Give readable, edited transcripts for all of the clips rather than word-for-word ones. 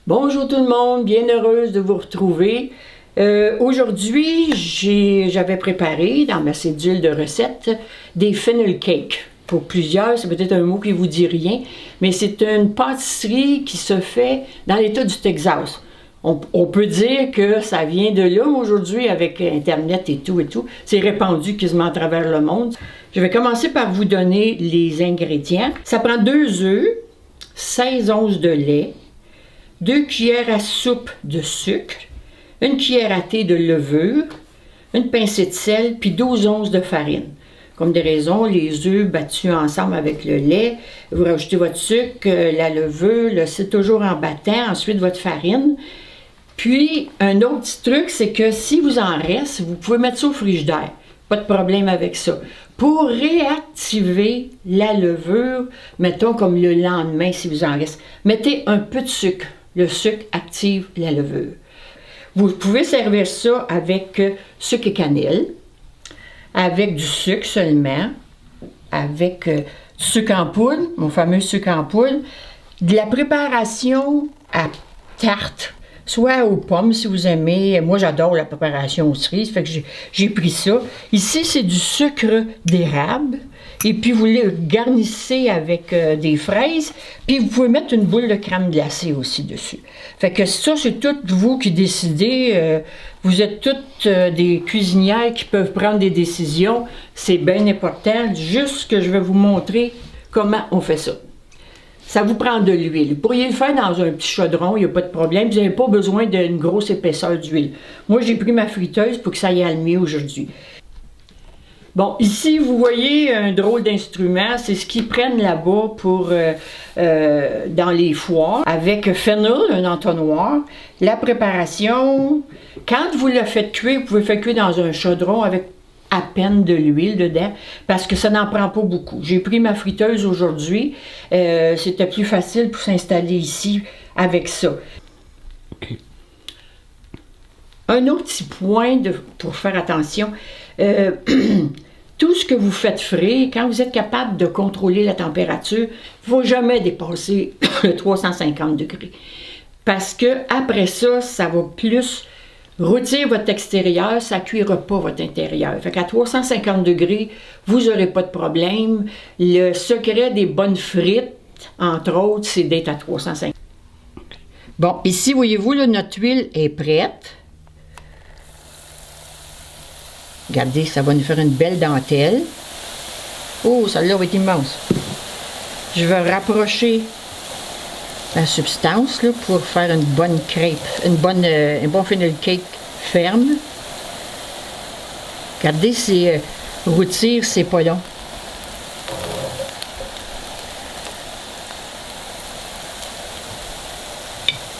Bonjour tout le monde, bien heureuse de vous retrouver. Aujourd'hui, j'avais préparé dans ma cédule de recettes des funnel cakes. Pour plusieurs, c'est peut-être un mot qui ne vous dit rien, mais c'est une pâtisserie qui se fait dans l'État du Texas. On peut dire que ça vient de là aujourd'hui avec Internet et tout. C'est répandu quasiment à travers le monde. Je vais commencer par vous donner les ingrédients. Ça prend 2 œufs, 16 onces de lait, 2 cuillères à soupe de sucre, 1 cuillère à thé de levure, une pincée de sel, puis 12 onces de farine. Comme des raisons, les œufs battus ensemble avec le lait, vous rajoutez votre sucre, la levure, c'est toujours en battant, ensuite votre farine. Puis, un autre petit truc, c'est que si vous en reste, vous pouvez mettre ça au frigidaire. Pas de problème avec ça. Pour réactiver la levure, mettons comme le lendemain, si vous en reste, mettez un peu de sucre. Le sucre active la levure. Vous pouvez servir ça avec sucre et cannelle, avec du sucre seulement, avec du sucre en poudre, mon fameux sucre en poudre, de la préparation à tarte, soit aux pommes si vous aimez. Moi, j'adore la préparation aux cerises, fait que j'ai pris ça. Ici, c'est du sucre d'érable. Et puis, vous le garnissez avec des fraises. Puis, vous pouvez mettre une boule de crème glacée aussi dessus. Fait que ça, c'est tout vous qui décidez. Vous êtes toutes des cuisinières qui peuvent prendre des décisions. C'est bien important. Juste que je vais vous montrer comment on fait ça. Ça vous prend de l'huile. Vous pourriez le faire dans un petit chaudron, il n'y a pas de problème. Vous n'avez pas besoin d'une grosse épaisseur d'huile. Moi, j'ai pris ma friteuse pour que ça y aille mieux aujourd'hui. Bon, ici, vous voyez un drôle d'instrument. C'est ce qu'ils prennent là-bas pour dans les foires. Avec fennel, un entonnoir. La préparation, quand vous le faites cuire, vous pouvez le faire cuire dans un chaudron avec à peine de l'huile dedans, parce que ça n'en prend pas beaucoup. J'ai pris ma friteuse aujourd'hui. C'était plus facile pour s'installer ici avec ça. Un autre petit point pour faire attention, tout ce que vous faites frais, quand vous êtes capable de contrôler la température, il ne faut jamais dépasser le 350 degrés. Parce que après ça, ça va plus rôtir votre extérieur, ça ne cuira pas votre intérieur. Fait qu'à 350 degrés, vous n'aurez pas de problème. Le secret des bonnes frites, entre autres, c'est d'être à 350. Bon, ici, voyez-vous, là, notre huile est prête. Regardez, ça va nous faire une belle dentelle. Oh, celle-là va être immense. Je vais rapprocher la substance là, pour faire une bonne crêpe, un bon funnel cake ferme. Regardez, c'est rôtir, c'est pas long.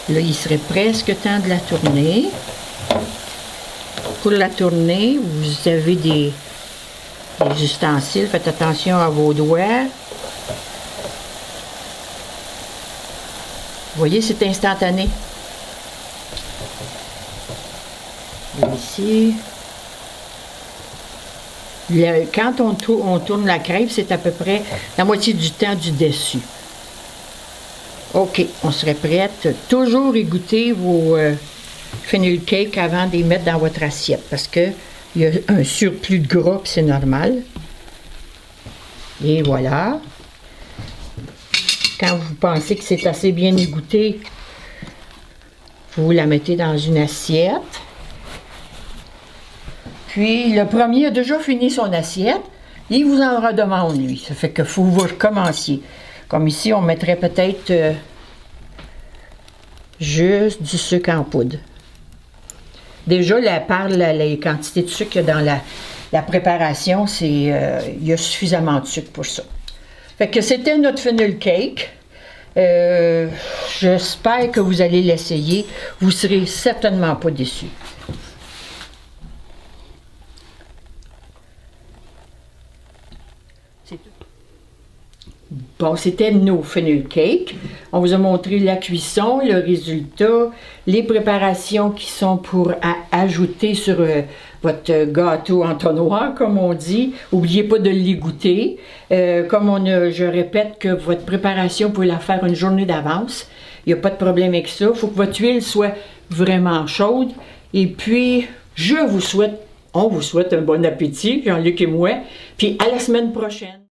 Là, il serait presque temps de la tourner. Pour la tourner, vous avez des ustensiles. Faites attention à vos doigts. Vous voyez, c'est instantané. Et ici, quand on tourne la crêpe, c'est à peu près la moitié du temps du dessus. OK, on serait prête. Toujours égoutter vos funnel cakes avant de les mettre dans votre assiette, parce qu'il y a un surplus de gras, c'est normal. Et voilà. Quand vous pensez que c'est assez bien égoutté, vous la mettez dans une assiette. Puis, le premier a déjà fini son assiette. Il vous en redemande, lui. Ça fait qu'il faut que vous recommenciez. Comme ici, on mettrait peut-être juste du sucre en poudre. Déjà, par les quantités de sucre qu'il y a dans la préparation, il y a suffisamment de sucre pour ça. Fait que c'était notre funnel cake. J'espère que vous allez l'essayer. Vous ne serez certainement pas déçus. C'est tout. Bon, c'était nos funnel cakes. On vous a montré la cuisson, le résultat, les préparations qui sont pour ajouter sur votre gâteau entonnoir, comme on dit. N'oubliez pas de l'égoutter. Je répète que votre préparation, vous pouvez la faire une journée d'avance. Il n'y a pas de problème avec ça. Il faut que votre huile soit vraiment chaude. Et puis, on vous souhaite un bon appétit, Jean-Luc et moi. Puis à la semaine prochaine.